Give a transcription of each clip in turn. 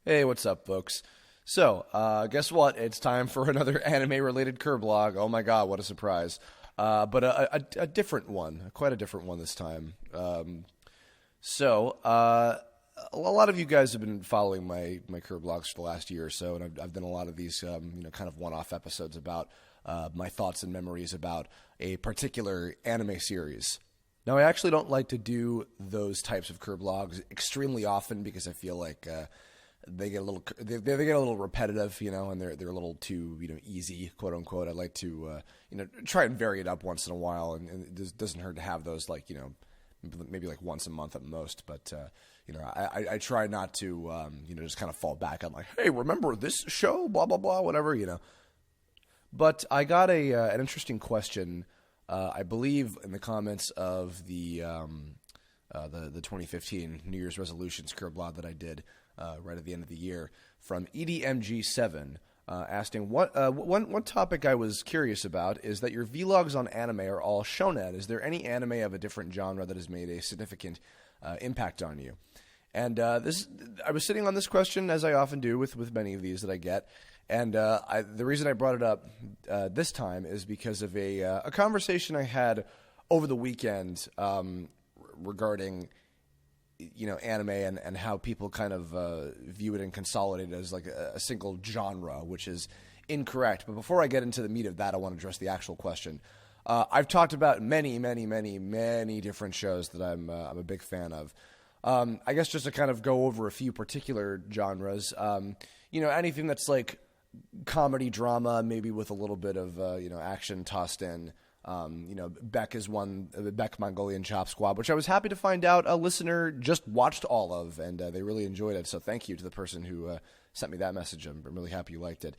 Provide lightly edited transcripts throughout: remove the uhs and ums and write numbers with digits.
Hey, what's up, folks? So, guess what? It's time for another anime-related Kirblog. Oh my god, what a surprise! But a different one, quite a different one this time. A lot of you guys have been following my Kirblogs for the last year or so, and I've done a lot of these, kind of one-off episodes about my thoughts and memories about a particular anime series. Now, I actually don't like to do those types of Kirblogs extremely often because I feel like they get a little repetitive, and they're a little too easy, quote unquote. I like to try and vary it up once in a while, and it doesn't hurt to have those maybe like once a month at most. But I try not to just kind of fall back on like, hey, remember this show, blah blah blah, whatever. But I got an interesting question, I believe, in the comments of the 2015 New Year's resolutions Kirblog that I did right at the end of the year from EDMG7, asking one topic I was curious about is that your vlogs on anime are all shonen. Is there any anime of a different genre that has made a significant impact on you? And I was sitting on this question, as I often do with many of these that I get. And the reason I brought it up this time is because of a conversation I had over the weekend regarding anime and how people kind of view it and consolidate it as like a single genre, which is incorrect. But before I get into the meat of that, I want to address the actual question. I've talked about many different shows that I'm a big fan of. I guess just to kind of go over a few particular genres, anything that's like comedy drama, maybe with a little bit of action tossed in. Beck is one, the Beck Mongolian Chop Squad, which I was happy to find out a listener just watched all of, and they really enjoyed it. So thank you to the person who sent me that message. I'm really happy you liked it.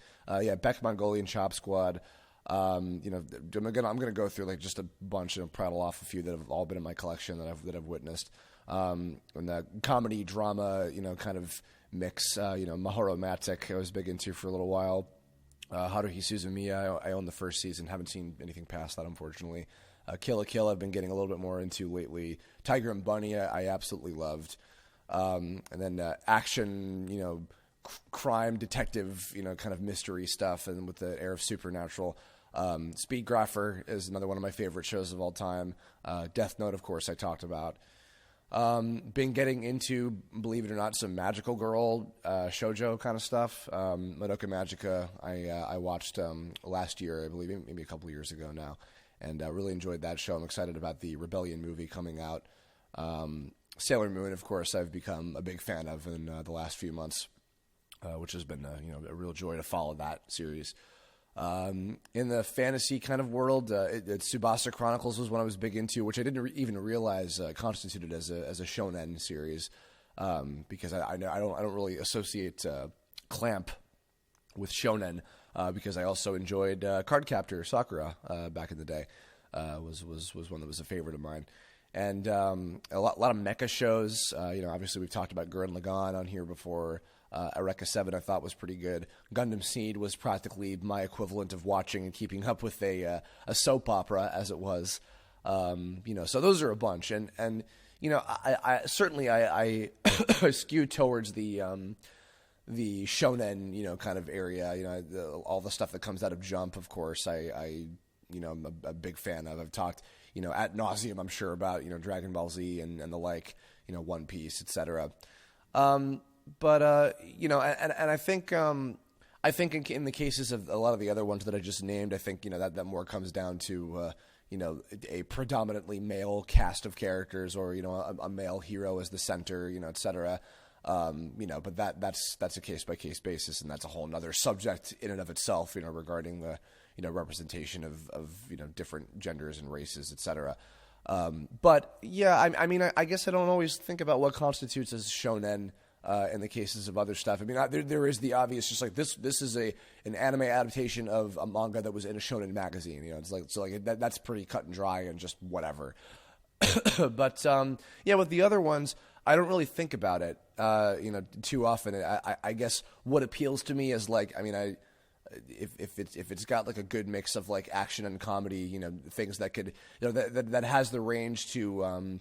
Beck Mongolian Chop Squad. I'm gonna go through like just a bunch and prattle off a few that have all been in my collection that I've witnessed. And the comedy drama, kind of mix. Mahoro Matic I was big into for a little while. Haruhi Suzumiya, I own the first season, haven't seen anything past that, unfortunately. Kill la Kill I've been getting a little bit more into lately. Tiger and Bunny I absolutely loved. And then action, crime, detective, kind of mystery stuff, and with the air of supernatural. Speedgrapher is another one of my favorite shows of all time. Death Note, of course, I talked about. Been getting into, believe it or not, some magical girl shoujo kind of stuff. Madoka Magica I watched last year, I believe, maybe a couple years ago now, and really enjoyed that show. I'm excited about the Rebellion movie coming out. Sailor Moon, of course, I've become a big fan of in the last few months, which has been a real joy to follow that series. In the fantasy kind of world, Tsubasa Chronicles was one I was big into, which I didn't even realize constituted as a shonen series, because I don't really associate Clamp with shonen, because I also enjoyed Cardcaptor Sakura back in the day. Was one that was a favorite of mine. And a lot of mecha shows. Obviously we've talked about Gurren Lagann on here before. Eureka 7 I thought was pretty good. Gundam Seed was practically my equivalent of watching and keeping up with a soap opera, as it was. So those are a bunch. And I certainly I skew towards the shonen, kind of area. All the stuff that comes out of Jump, of course, I'm a big fan of. I've talked, ad nauseum, I'm sure, about, Dragon Ball Z and the like, One Piece, etc. And I think in the cases of a lot of the other ones that I just named, I think that more comes down to a predominantly male cast of characters, or a male hero as the center, etc. But that's a case by case basis, and that's a whole other subject in and of itself, regarding the representation of different genders and races, etc. But yeah, I guess I don't always think about what constitutes as shonen. In the cases of other stuff, there is the obvious, just like this is an anime adaptation of a manga that was in a shonen magazine. It's like that's pretty cut and dry and just whatever. But with the other ones, I don't really think about it, too often. I guess what appeals to me is if it's got like a good mix of like action and comedy, things that could, that has the range to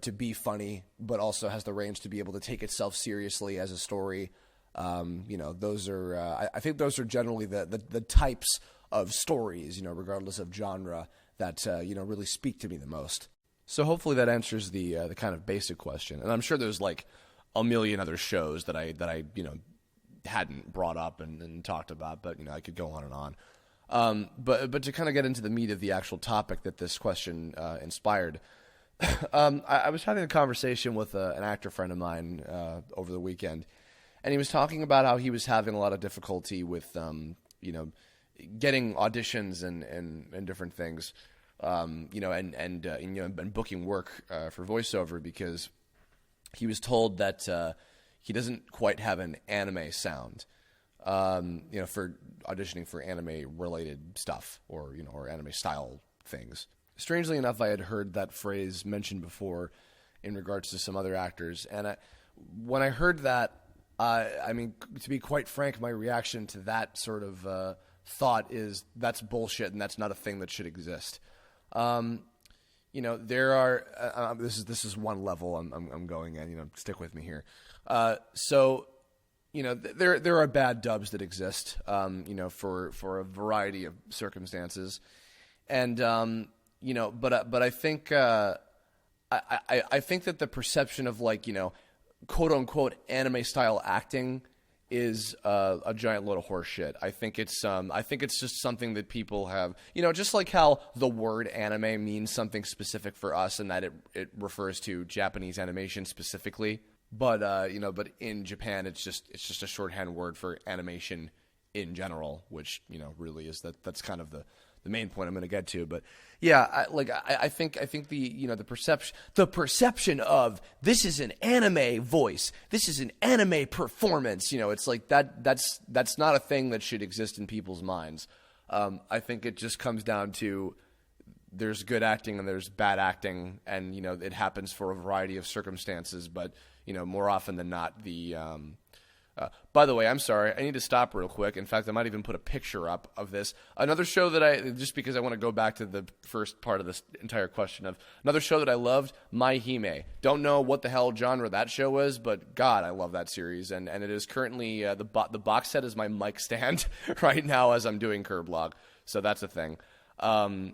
to be funny, but also has the range to be able to take itself seriously as a story. Those are I think those are generally the types of stories, regardless of genre, that really speak to me the most. So hopefully that answers the kind of basic question. And I'm sure there's like a million other shows that I hadn't brought up and talked about, but I could go on and on. But to kind of get into the meat of the actual topic that this question inspired, I was having a conversation with an actor friend of mine over the weekend, and he was talking about how he was having a lot of difficulty with getting auditions and different things, and booking work for voiceover, because he was told that he doesn't quite have an anime sound, for auditioning for anime-related stuff or anime-style things. Strangely enough, I had heard that phrase mentioned before in regards to some other actors, and when I heard that, to be quite frank, my reaction to that sort of thought is that's bullshit, and that's not a thing that should exist. There are this is one level I'm going at. Stick with me here. There are bad dubs that exist, for a variety of circumstances, and but I think I think that the perception of quote unquote anime style acting is a giant load of horse shit. I think it's just something that people have, just like how the word anime means something specific for us and that it refers to Japanese animation specifically. But but in Japan it's just a shorthand word for animation in general, which really is that's kind of the main point I'm going to get to. But yeah, I think the perception of this is an anime voice, this is an anime performance, it's like that's not a thing that should exist in people's minds. I think it just comes down to there's good acting and there's bad acting, and it happens for a variety of circumstances, but more often than not by the way, I'm sorry, I need to stop real quick. In fact, I might even put a picture up of this. Another show that just because I want to go back to the first part of this entire question of another show that I loved, My Hime. Don't know what the hell genre that show was, but God, I love that series. And it is currently, the box set is my mic stand right now as I'm doing Kirblog. So that's a thing. Anyway,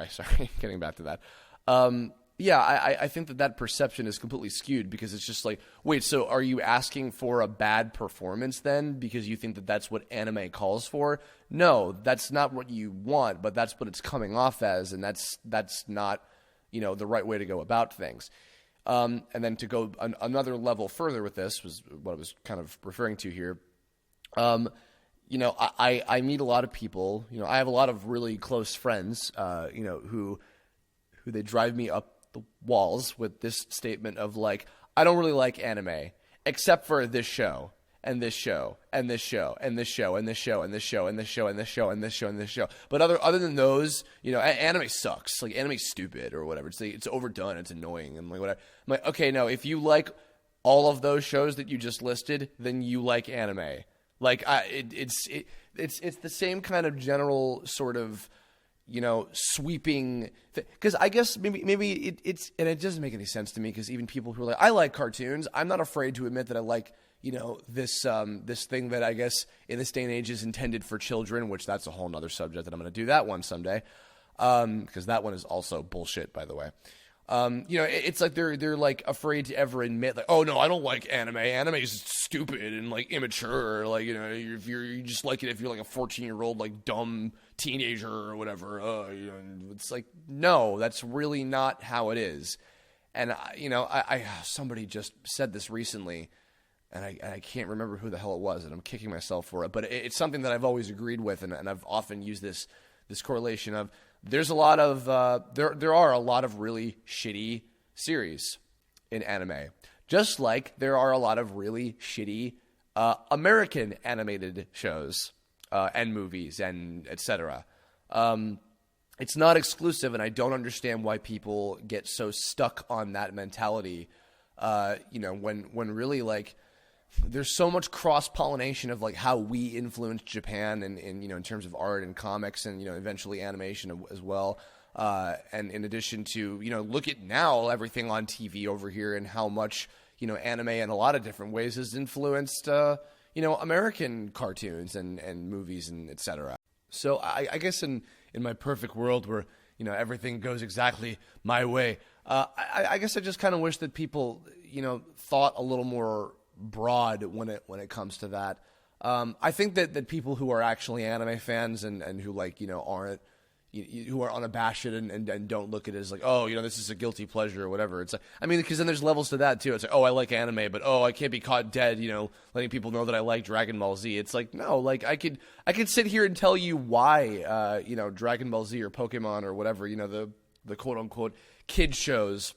sorry, getting back to that. I think that perception is completely skewed, because it's just like, wait, so are you asking for a bad performance then because you think that that's what anime calls for? No, that's not what you want, but that's what it's coming off as, and that's not, the right way to go about things. And then to go another level further with this was what I was kind of referring to here. I meet a lot of people, I have a lot of really close friends, who they drive me up the walls with this statement of I don't really like anime except for this show and this show and this show and this show and this show and this show and this show and this show and this show and this show. But other than those, anime sucks. Anime's stupid or whatever. It's overdone. It's annoying and whatever. I'm like, okay, no, if you like all of those shows that you just listed, then you like anime. It's the same kind of general sort of sweeping, because I guess maybe it's, and it doesn't make any sense to me, because even people who are I like cartoons, I'm not afraid to admit that I like, this thing that I guess in this day and age is intended for children, which that's a whole nother subject that I'm going to do that one someday, because that one is also bullshit, by the way. It's like they're afraid to ever admit oh no, I don't like anime. Anime is stupid and immature. If you just like it if you're a 14-year-old dumb teenager or whatever. It's no, that's really not how it is. And I somebody just said this recently, and I can't remember who the hell it was, and I'm kicking myself for it. But it's something that I've always agreed with, and I've often used this correlation of. There's a lot of there are a lot of really shitty series in anime, just like there are a lot of really shitty American animated shows and movies and etc. It's not exclusive, and I don't understand why people get so stuck on that mentality. When really there's so much cross-pollination of how we influence Japan and in terms of art and comics and eventually animation as well. And in addition to look at now everything on TV over here and how much anime in a lot of different ways has influenced, American cartoons and movies and etc. So I guess in my perfect world where, everything goes exactly my way, I guess I just kind of wish that people, thought a little more broad when it comes to that. I think that people who are actually anime fans and who aren't, who are unabashed and don't look at it as like, oh, this is a guilty pleasure or whatever. It's like, because then there's levels to that too. It's like, oh, I like anime, but oh, I can't be caught dead, letting people know that I like Dragon Ball Z. It's like, no, like I could sit here and tell you why, Dragon Ball Z or Pokemon or whatever, the quote unquote kid shows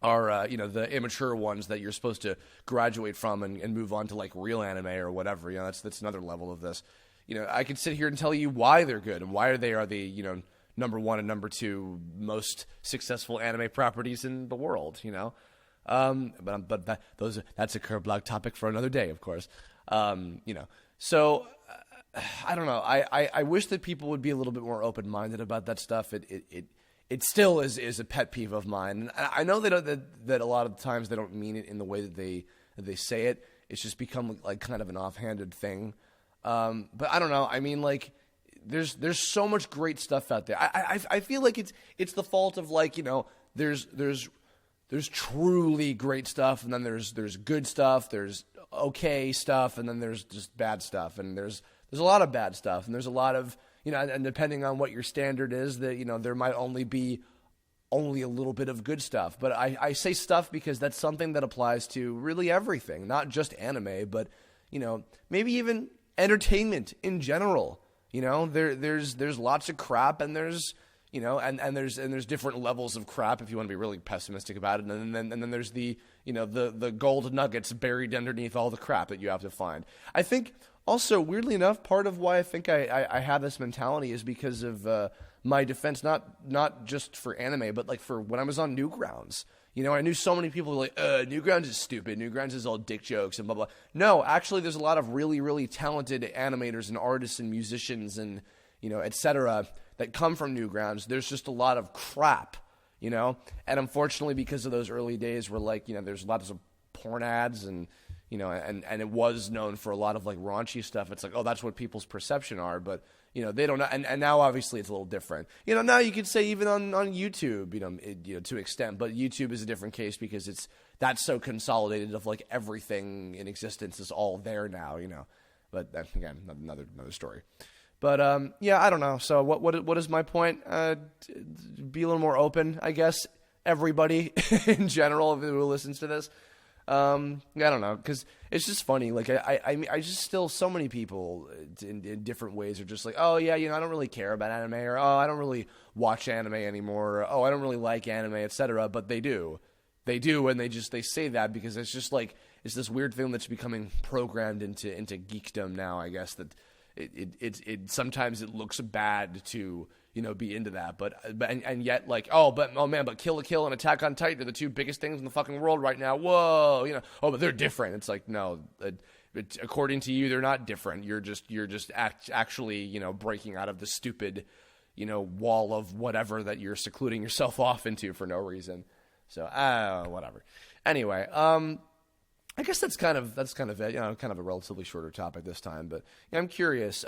are, the immature ones that you're supposed to graduate from and move on to like real anime or whatever. That's another level of this. I could sit here and tell you why they're good and why they are the, number one and number two most successful anime properties in the world, But that's a Kirblog topic for another day, of course. So I don't know. I wish that people would be a little bit more open-minded about that stuff. It still is a pet peeve of mine. And I know that a lot of times they don't mean it in the way that they say it. It's just become like kind of an offhanded thing. But I don't know. There's so much great stuff out there. I feel like it's the fault of there's truly great stuff, and then there's good stuff, there's okay stuff, and then there's just bad stuff, and there's a lot of bad stuff, and there's a lot of and depending on what your standard is, that there might only be a little bit of good stuff. But I say stuff because that's something that applies to really everything, not just anime, but maybe even entertainment in general. There's lots of crap, and there's there's different levels of crap if you want to be really pessimistic about it, and then there's the the gold nuggets buried underneath all the crap that you have to find. I think also, weirdly enough, part of why I think I have this mentality is because of my defense, not just for anime, but like for when I was on Newgrounds. I knew so many people were like, Newgrounds is stupid. Newgrounds is all dick jokes and blah, blah. No, actually, there's a lot of really, really talented animators and artists and musicians and, et cetera, that come from Newgrounds. There's just a lot of crap, And unfortunately, because of those early days where, there's lots of porn ads and, and it was known for a lot of, raunchy stuff. It's like, oh, that's what people's perception are, but... they don't know, and now obviously it's a little different. Now you could say even on YouTube, to an extent, but YouTube is a different case because that's so consolidated of everything in existence is all there now, But again, another story. But I don't know. So what is my point? Be a little more open, I guess. Everybody in general who listens to this. I don't know, because it's just funny. I just still so many people in different ways are just like, oh yeah, I don't really care about anime, or oh, I don't really watch anime anymore, or oh, I don't really like anime, etc. But they do, and they say that because it's just it's this weird thing that's becoming programmed into geekdom now. I guess that it sometimes it looks bad to be into that, but yet but Kill la Kill and Attack on Titan are the two biggest things in the fucking world right now. Whoa, but they're different. It's like, no, according to you, they're not different. You're just actually breaking out of the stupid wall of whatever that you're secluding yourself off into for no reason. So whatever. Anyway, I guess that's kind of it. Kind of a relatively shorter topic this time, but I'm curious.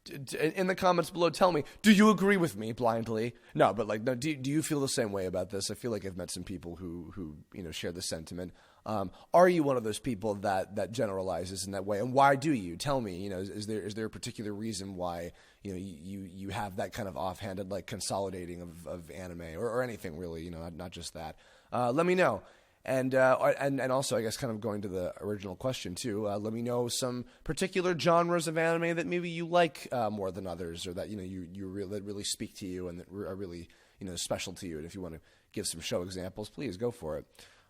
In the comments below, tell me, do you agree with me blindly? No, but no, do you feel the same way about this? I feel like I've met some people who share the sentiment. Are you one of those people that generalizes in that way, and why do you? Tell me. Is there a particular reason why you have that kind of offhanded consolidating of anime or anything really? Not just that. Let me know. And also, I guess, kind of going to the original question too. Let me know some particular genres of anime that maybe you like more than others, or that you really speak to you and that are really special to you. And if you want to give some show examples, please go for it.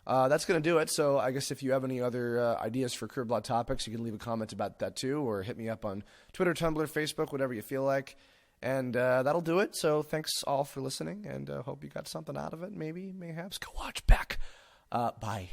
That's going to do it. So I guess if you have any other ideas for Kirblog topics, you can leave a comment about that too, or hit me up on Twitter, Tumblr, Facebook, whatever you feel like. And that'll do it. So thanks all for listening, and hope you got something out of it. Maybe, mayhaps. Go watch Beck. Bye.